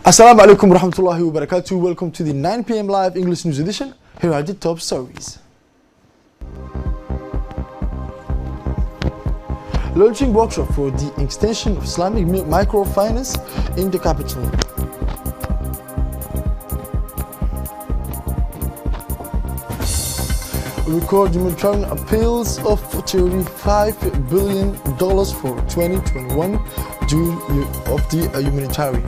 Assalamu alaikum warahmatullahi wabarakatuh. Welcome to the 9 p.m. live English news edition. Here are the top stories. Launching workshop for the extension of Islamic microfinance in the capital. Record humanitarian appeals of $35 billion for 2021 due of the humanitarian.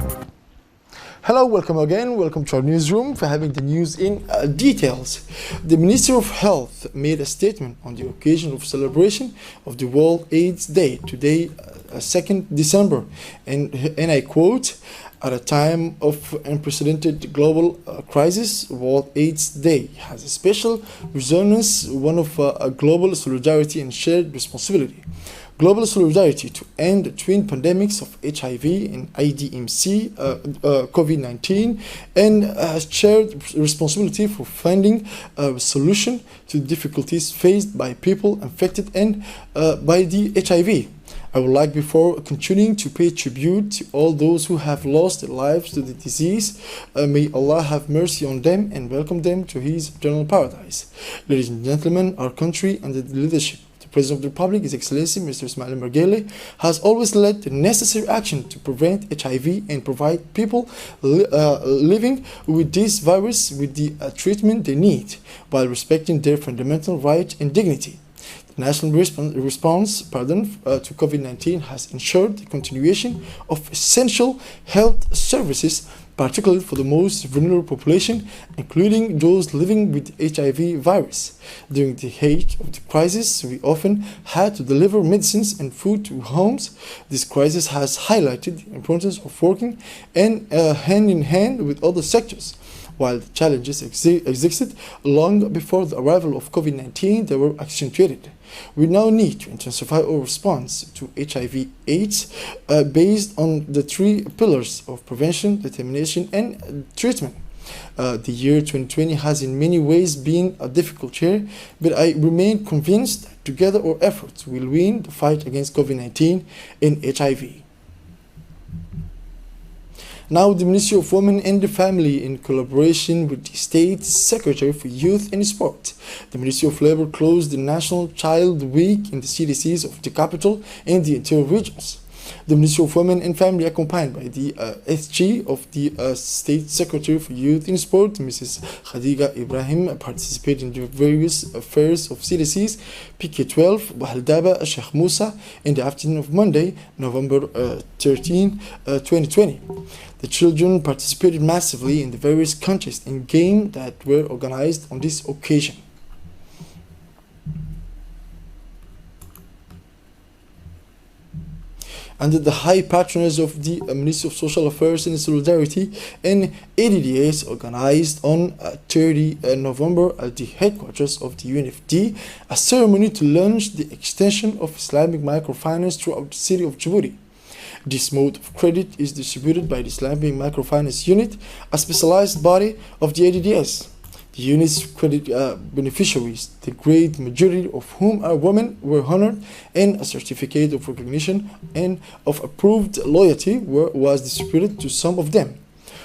Hello, welcome again. Welcome to our newsroom for having the news in details. The Minister of Health made a statement on the occasion of celebration of the World AIDS Day today, 2nd December, and I quote, "At a time of unprecedented global crisis, World AIDS Day has a special resonance, one of global solidarity and shared responsibility. Global solidarity to end the twin pandemics of HIV and IDMC, COVID-19, and shared responsibility for finding a solution to the difficulties faced by people infected and by the HIV. I would like, before continuing, to pay tribute to all those who have lost their lives to the disease. May Allah have mercy on them and welcome them to His eternal paradise. Ladies and gentlemen, our country, under the leadership of the President of the Republic, His Excellency Mr. Ismail Margele, has always led the necessary action to prevent HIV and provide people living with this virus with the treatment they need, while respecting their fundamental right and dignity. The national response to COVID-19 has ensured the continuation of essential health services, particularly for the most vulnerable population, including those living with HIV virus. During the height of the crisis, we often had to deliver medicines and food to homes. This crisis has highlighted the importance of working hand in hand with other sectors. While the challenges existed long before the arrival of COVID-19, they were accentuated. We now need to intensify our response to HIV/AIDS based on the three pillars of prevention, determination, and treatment. The year 2020 has in many ways been a difficult year, but I remain convinced that together our efforts will win the fight against COVID-19 and HIV. Now, the Ministry of Women and the Family, in collaboration with the State Secretary for Youth and Sport, the Ministry of Labor closed the National Child Week in the CDCs of the capital and the interior regions. The Ministry of Women and Family, accompanied by the SG of the State Secretary for Youth and Sport, Mrs. Khadija Ibrahim, participated in the various affairs of CDCs, PK12, Bahaldaba, Sheikh Musa, in the afternoon of Monday, November 13, 2020. The children participated massively in the various contests and games that were organized on this occasion. Under the high patronage of the Ministry of Social Affairs and Solidarity, and ADDS organized on 30 November at the headquarters of the UNFD a ceremony to launch the extension of Islamic microfinance throughout the city of Djibouti. This mode of credit is distributed by the Islamic Microfinance Unit, a specialized body of the ADDS. The unit's credit beneficiaries, the great majority of whom are women, were honored, and a certificate of recognition and of approved loyalty was distributed to some of them.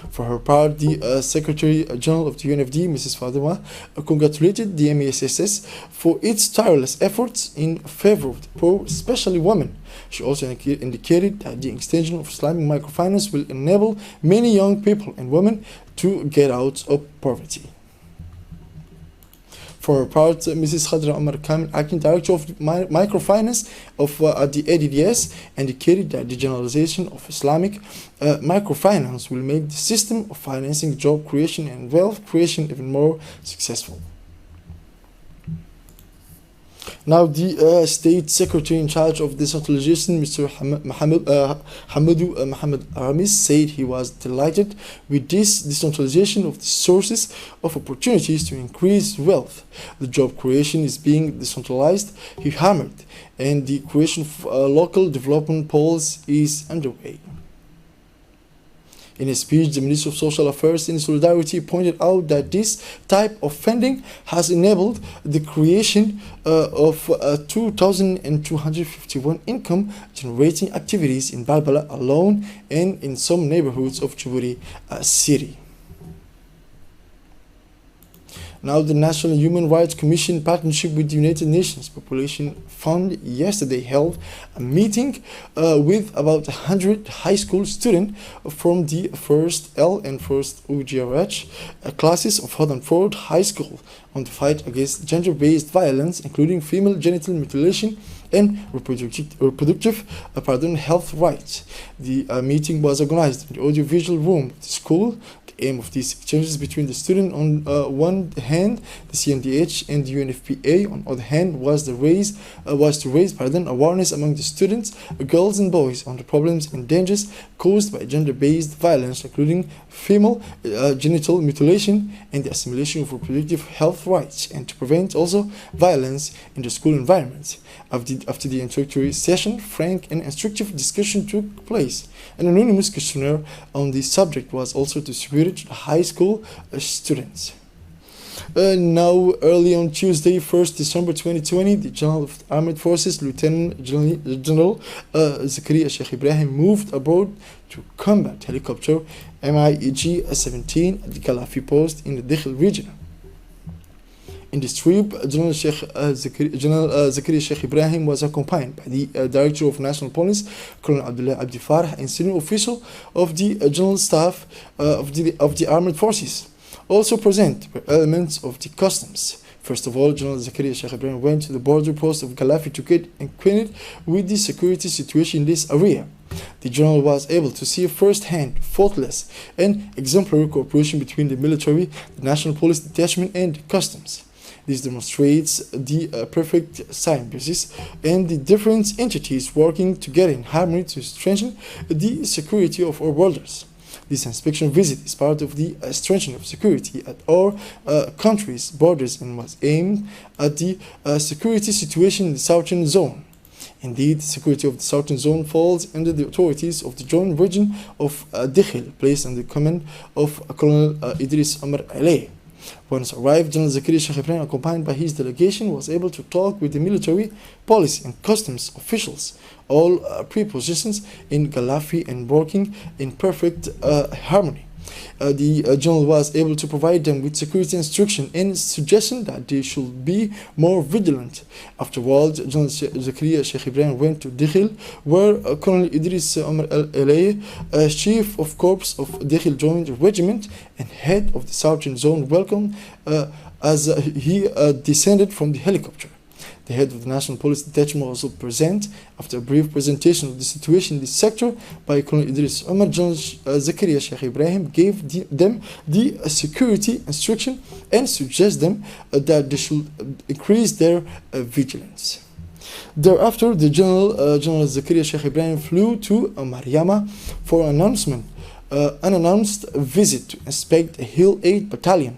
For her part, the Secretary General of the UNFD, Mrs. Fatima, congratulated the MASSS for its tireless efforts in favor of the poor, especially women. She also indicated that the extension of Islamic microfinance will enable many young people and women to get out of poverty. For her part, Mrs. Khadra Omar Kamil, Acting Director of Microfinance of the ADDS, indicated that the generalization of Islamic microfinance will make the system of financing job creation and wealth creation even more successful. Now, the State Secretary in charge of decentralization, Mr. Hamidou Mohamed Aramis, said he was delighted with this decentralization of the sources of opportunities to increase wealth. The job creation is being decentralized, he hammered, and the creation of local development poles is underway. In a speech, the Minister of Social Affairs and Solidarity pointed out that this type of funding has enabled the creation of 2,251 income-generating activities in Balbala alone and in some neighborhoods of Djibouti city. Now, the National Human Rights Commission, in partnership with the United Nations Population Fund, yesterday held a meeting with about 100 high school students from the first L and first UGRH classes of Hodanford High School on the fight against gender-based violence, including female genital mutilation and reproductive health rights. The meeting was organized in the audiovisual room of the school. The aim of these exchanges between the students on one hand, the CNDH and the UNFPA on the other hand, was to raise awareness among the students, girls and boys, on the problems and dangers caused by gender-based violence, including female genital mutilation and the assimilation of reproductive health rights, and to prevent also violence in the school environment. After the introductory session, frank and instructive discussion took place. An anonymous questionnaire on the subject was also distributed to the high school students. Now, early on Tuesday, 1st December 2020, the General of the Armed Forces, Lieutenant General Zakaria Sheikh Ibrahim, moved abroad to combat helicopter MiG-17 at the Galafi post in the Dakhil region. In this trip, General Zakaria Sheikh Ibrahim was accompanied by the Director of National Police, Colonel Abdullah Abdi Farah, and senior official of the General Staff of the Armed Forces. Also present were elements of the customs. First of all, General Zakaria Sheikh Ibrahim went to the border post of Galafi to get acquainted with the security situation in this area. The general was able to see firsthand faultless and exemplary cooperation between the military, the National Police Detachment, and the customs. This demonstrates the perfect symbiosis and the different entities working together in harmony to strengthen the security of our borders. This inspection visit is part of the strengthening of security at our country's borders and was aimed at the security situation in the southern zone. Indeed, the security of the southern zone falls under the authorities of the joint region of Dakhil, placed under the command of Colonel Idris Omar Anglais. Once arrived, General Zakaria Sheikh Ibrahim, accompanied by his delegation, was able to talk with the military, police and customs officials, all prepositions in Galafi and working in perfect harmony. The general was able to provide them with security instruction and suggestion that they should be more vigilant. Afterwards, General Zakaria Sheikh Ibrahim went to Dakhil, where Colonel Idris Omar Anglais, Chief of Corps of Dakhil Joint Regiment and head of the Southern Zone, welcomed as he descended from the helicopter. The head of the National Police Detachment was also present. After a brief presentation of the situation in this sector by Colonel Idris Omar, General Zakaria Sheikh Ibrahim gave them the security instruction and suggested them that they should increase their vigilance. Thereafter, the General Zakaria Sheikh Ibrahim flew to Mariama for an unannounced visit to inspect the Hill 8 Battalion.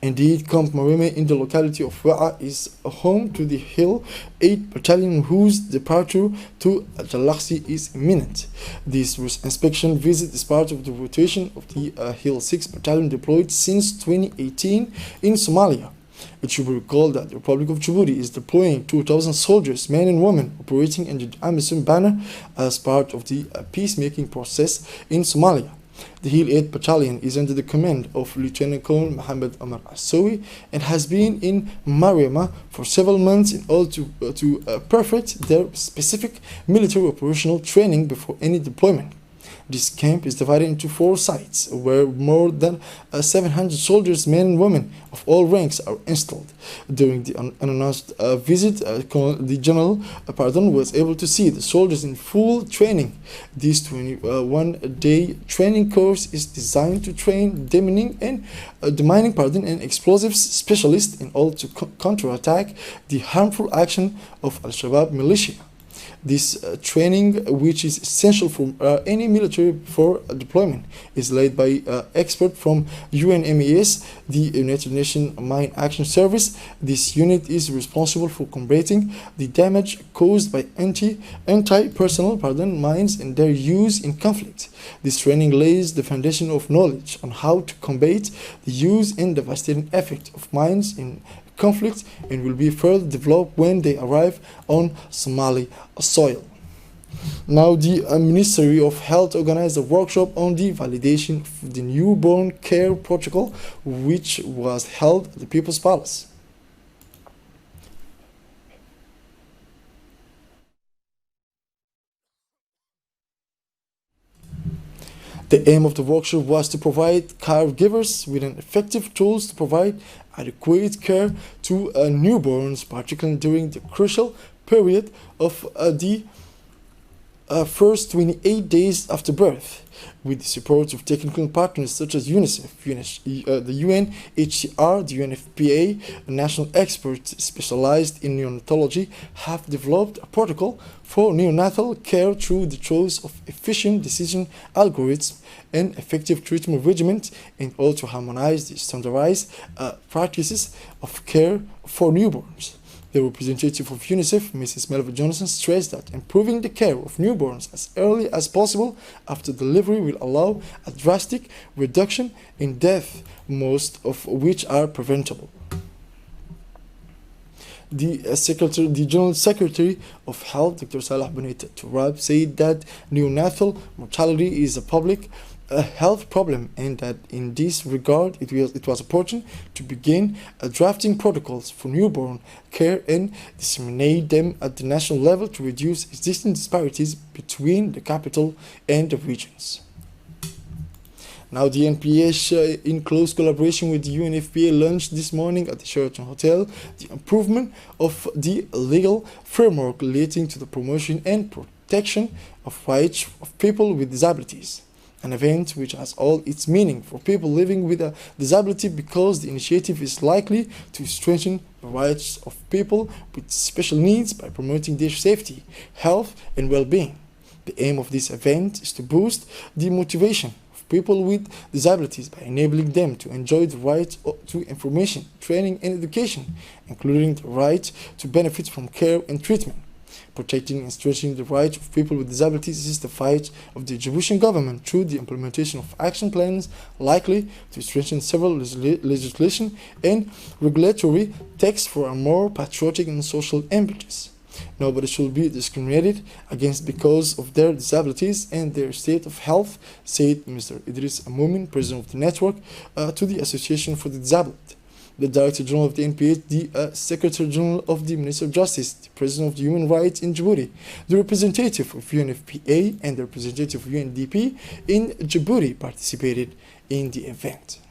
Indeed, Camp Mariama in the locality of Wa'a is home to the Hill 8 Battalion, whose departure to Jalaxi is imminent. This inspection visit is part of the rotation of the Hill 6 Battalion deployed since 2018 in Somalia. It should be recalled that the Republic of Djibouti is deploying 2,000 soldiers, men and women, operating under the AMISOM banner as part of the peacemaking process in Somalia. The Hill 8 Battalion is under the command of Lieutenant Colonel Mohammed Omar Assowi and has been in Mariama for several months in order to perfect their specific military operational training before any deployment. This camp is divided into 4 sites where more than 700 soldiers, men and women of all ranks are installed. During the unannounced visit, the General was able to see the soldiers in full training. This 21-day training course is designed to train demining and explosives specialists in order to counterattack the harmful action of Al-Shabaab militia. This training, which is essential for any military for deployment, is led by experts from UNMES, the United Nations Mine Action Service. This unit is responsible for combating the damage caused by anti-personnel mines and their use in conflict. This training lays the foundation of knowledge on how to combat the use and devastating effect of mines in conflict, and will be further developed when they arrive on Somali soil. Now, the Ministry of Health organized a workshop on the validation of the newborn care protocol, which was held at the People's Palace. The aim of the workshop was to provide caregivers with an effective tools to provide adequate care to newborns, particularly during the crucial period of the first 28 days after birth, with the support of technical partners such as UNICEF, the UNHCR, the UNFPA, national experts specialized in neonatology have developed a protocol for neonatal care through the choice of efficient decision algorithms and effective treatment regimen, and also harmonize the standardized practices of care for newborns. The representative of UNICEF, Mrs. Melva Johnson, stressed that improving the care of newborns as early as possible after delivery will allow a drastic reduction in death, most of which are preventable. The General Secretary of Health, Dr. Salah Bonita Turab, said that neonatal mortality is a public health problem, and that in this regard it was important to begin drafting protocols for newborn care and disseminate them at the national level to reduce existing disparities between the capital and the regions. Now, the NPH, in close collaboration with the UNFPA, launched this morning at the Sheraton Hotel the improvement of the legal framework relating to the promotion and protection of rights of people with disabilities. An event which has all its meaning for people living with a disability, because the initiative is likely to strengthen the rights of people with special needs by promoting their safety, health, and well-being. The aim of this event is to boost the motivation of people with disabilities by enabling them to enjoy the right to information, training, and education, including the right to benefit from care and treatment. Protecting and strengthening the rights of people with disabilities is the fight of the Djiboutian government through the implementation of action plans likely to strengthen several legislation and regulatory texts for a more patriotic and social impetus. Nobody should be discriminated against because of their disabilities and their state of health, said Mr. Idris Amoumin, president of the network, to the Association for the Disabled. The Director General of the NPH, the Secretary General of the Ministry of Justice, the President of the Human Rights in Djibouti, the representative of UNFPA, and the representative of UNDP in Djibouti participated in the event.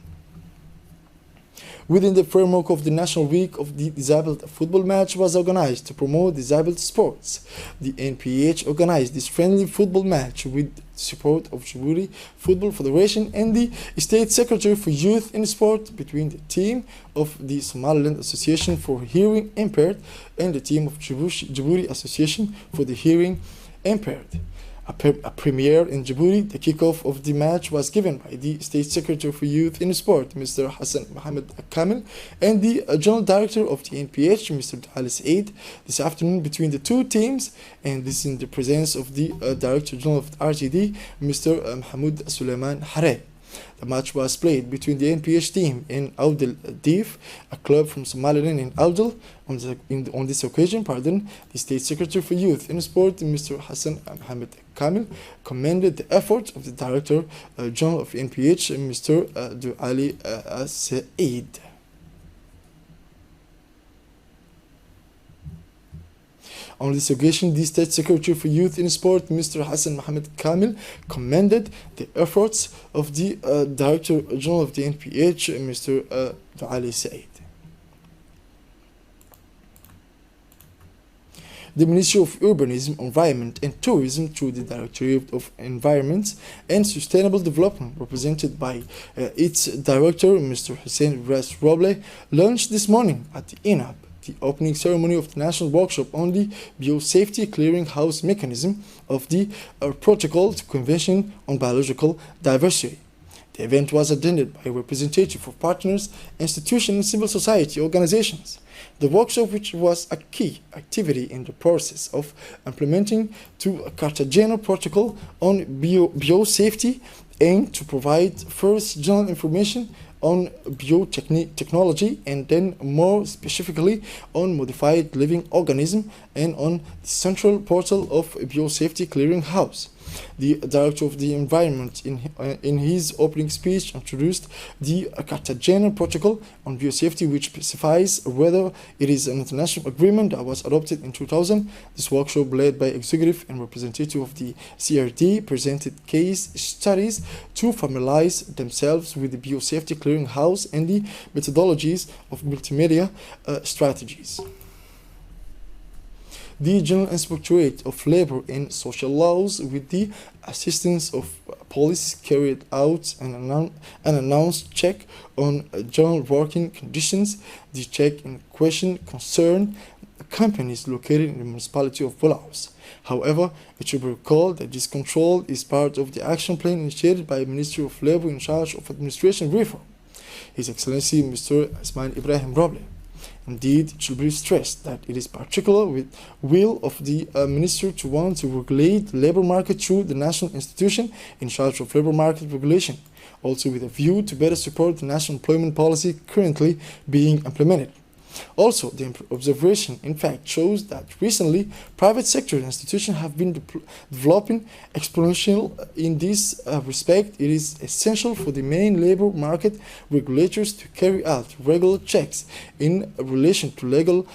Within the framework of the National Week of the Disabled, a football match was organized to promote disabled sports. The NPH organized this friendly football match with the support of Djibouti Football Federation and the State Secretary for Youth and Sport, between the team of the Somaliland Association for Hearing Impaired and the team of Djibouti Association for the Hearing Impaired. A premiere in Djibouti, the kickoff of the match was given by the State Secretary for Youth and Sport, Mr. Hassan Mohammed Kamil, and the General Director of the NPH, Mr. Ali Said, this afternoon between the two teams, and this in the presence of the Director General of the RTD, Mr. Mahmoud Suleiman Hareh. The match was played between the NPH team and Audel Dif, a club from Somaliland in Audel. On this occasion, the State Secretary for Youth and Sport, Mr. Hassan Mohammed Kamil, commended the efforts of the Director General of NPH, Mr. Ali Said. On this occasion, the State Secretary for Youth and Sport, Mr. Hassan Mohammed Kamil, commended the efforts of the Director General of the NPH, Mr. Ali Said. The Ministry of Urbanism, Environment and Tourism, through the Directorate of Environment and Sustainable Development, represented by its Director, Mr. Hussein Ras Roble, launched this morning at the INAB the opening ceremony of the national workshop on the Biosafety Clearinghouse mechanism of the Protocol to Convention on Biological Diversity. The event was attended by representatives of partners, institutions, and civil society organizations. The workshop, which was a key activity in the process of implementing the Cartagena Protocol on biosafety, aimed to provide first general information on biotechnology and then more specifically on modified living organisms and on the central portal of Biosafety Clearinghouse. The Director of the Environment, in his opening speech, introduced the Cartagena Protocol on Biosafety, which specifies whether it is an international agreement that was adopted in 2000. This workshop, led by executive and representative of the CRD, presented case studies to familiarize themselves with the Biosafety Clearinghouse and the methodologies of multimedia strategies. The General Inspectorate of Labor and Social Laws, with the assistance of police, carried out an announced check on general working conditions. The check in question concerned companies located in the municipality of Bulaus. However, it should be recalled that this control is part of the action plan initiated by the Ministry of Labor in charge of administration reform, His Excellency Mr. Ismail Ibrahim Roble. Indeed, it should be stressed that it is particular with will of the Minister to want to regulate the labor market through the national institution in charge of labor market regulation, also with a view to better support the national employment policy currently being implemented. Also, the observation, in fact, shows that recently private sector institutions have been developing exponentially. In this respect, it is essential for the main labor market regulators to carry out regular checks in relation to legal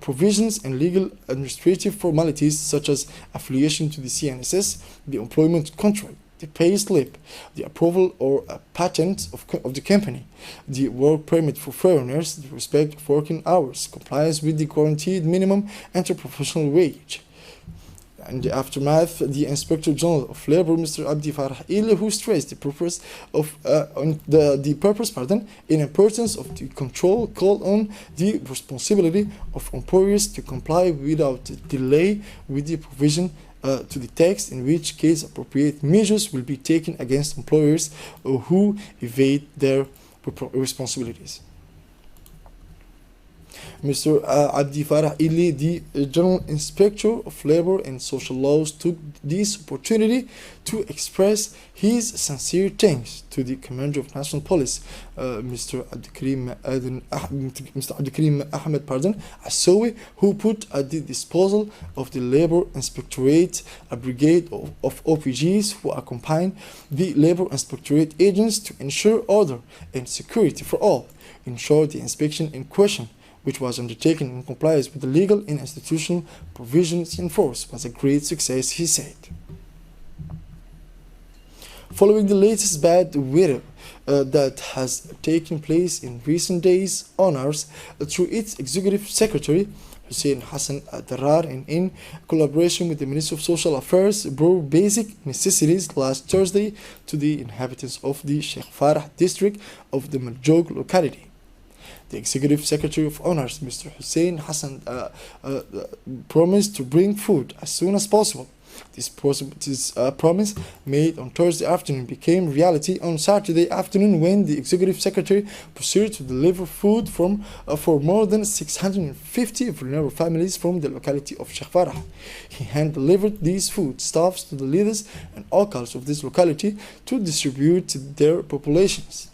provisions and legal administrative formalities such as affiliation to the CNSS, the employment contract, the pay slip, the approval or a patent of the company, the work permit for foreigners, the respect of working hours, compliance with the guaranteed minimum interprofessional wage. In the aftermath, the Inspector General of Labor, Mr. Abdi Farah Il, who stressed the purpose in importance of the control, called on the responsibility of employers to comply without delay with the provision to the text, in which case appropriate measures will be taken against employers who evade their responsibilities. Mr. Abdi Farah Ili, the General Inspector of Labor and Social Laws, took this opportunity to express his sincere thanks to the Commander of National Police, Mr. Abdikarim Ahmed Assowi, who put at the disposal of the Labor Inspectorate a brigade of OPGs who accompany the Labor Inspectorate agents to ensure order and security for all. In short, the inspection in question, which was undertaken in compliance with the legal and institutional provisions in force, was a great success, he said. Following the latest bad weather that has taken place in recent days, honors through its Executive Secretary, Hussein Hassan Darar, and in collaboration with the Ministry of Social Affairs, brought basic necessities last Thursday to the inhabitants of the Sheikh Farah district of the Maljog locality. The Executive Secretary of Honors, Mr. Hussein Hassan, promised to bring food as soon as possible. This promise, made on Thursday afternoon, became reality on Saturday afternoon when the Executive Secretary proceeded to deliver food for more than 650 vulnerable families from the locality of Sheikh Farah. He hand-delivered these foodstuffs to the leaders and locals of this locality to distribute to their populations.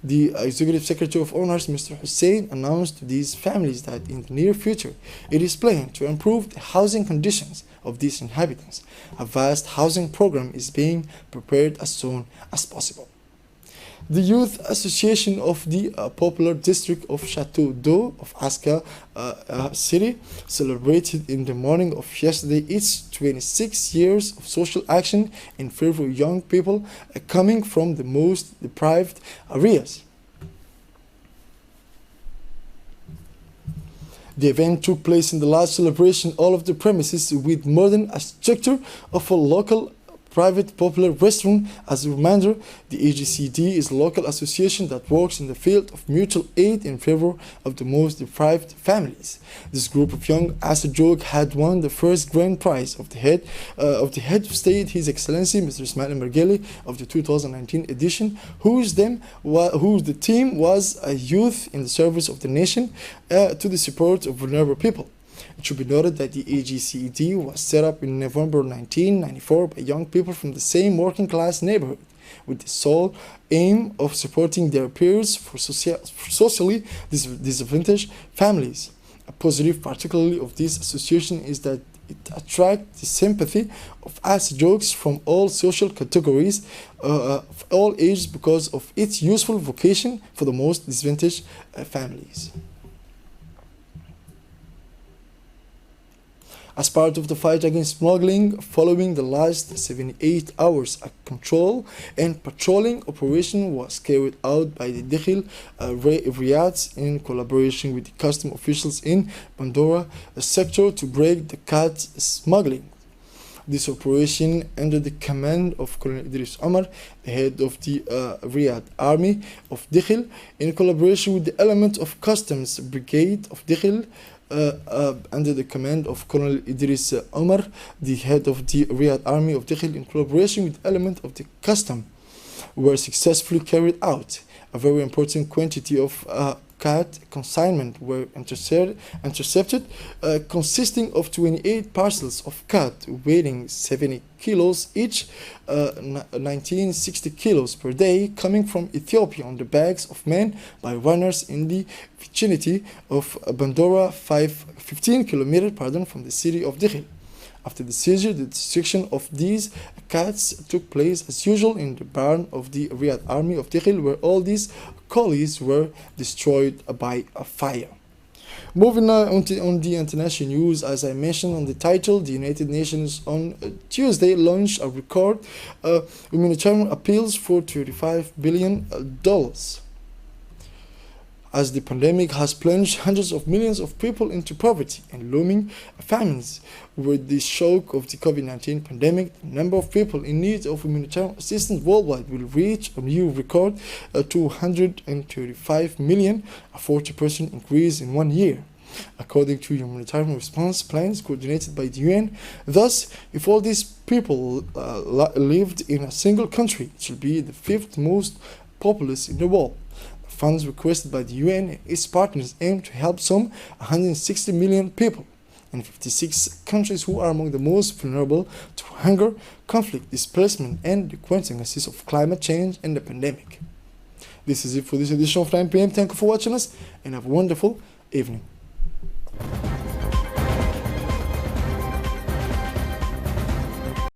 The Executive Secretary of Honors, Mr. Hussein, announced to these families that in the near future it is planned to improve the housing conditions of these inhabitants. A vast housing program is being prepared as soon as possible. The Youth Association of the popular district of Chateau d'Eau of Aska City celebrated in the morning of yesterday its 26 years of social action in favor of young people coming from the most deprived areas. The event took place in the large celebration hall of the premises with more than a structure of a local private popular restaurant. As a reminder, the AGCD is a local association that works in the field of mutual aid in favor of the most deprived families. This group of young Asajog had won the first grand prize of the head of state, His Excellency Mr. Ismail Mergeli, of the 2019 edition, whose the theme was a youth in the service of the nation to the support of vulnerable people. It should be noted that the AGCED was set up in November 1994 by young people from the same working class neighborhood, with the sole aim of supporting their peers for socially disadvantaged families. A positive particularly of this association is that it attracts the sympathy of Asajokes from all social categories, of all ages, because of its useful vocation for the most disadvantaged families. As part of the fight against smuggling, following the last 78 hours, a control and patrolling operation was carried out by the Dikhil Riyadh in collaboration with the custom officials in Bandora sector to break the cat smuggling. This operation, under the command of Colonel Idris Omar, the head of the Riyadh Army of Dikhil, in collaboration with the element of Customs Brigade of Dikhil, under the command of Colonel Idris Omar, the head of the Riyadh Army of Dikhil, in collaboration with element of the custom, were successfully carried out. A very important quantity of cat consignment were intercepted, consisting of 28 parcels of cat weighing 70 kilos each, 1960 kilos per day, coming from Ethiopia on the backs of men by runners in the vicinity of Bandora, 15 kilometers from the city of Dikhil. After the seizure, the destruction of these cats took place as usual in the barn of the Riyadh Army of Dikhil, where all these collies were destroyed by a fire. Moving on the international news, as I mentioned on the title, the United Nations on Tuesday launched a record humanitarian appeals for $35 billion. As the pandemic has plunged hundreds of millions of people into poverty and looming famines. With the shock of the COVID-19 pandemic, the number of people in need of humanitarian assistance worldwide will reach a new record, 235 million, a 40% increase in 1 year, according to humanitarian response plans coordinated by the UN. Thus, if all these people lived in a single country, it should be the 5th most populous in the world. Funds requested by the UN and its partners aim to help some 160 million people in 56 countries who are among the most vulnerable to hunger, conflict, displacement, and the consequences of climate change and the pandemic. This is it for this edition of 9 PM. Thank you for watching us and have a wonderful evening.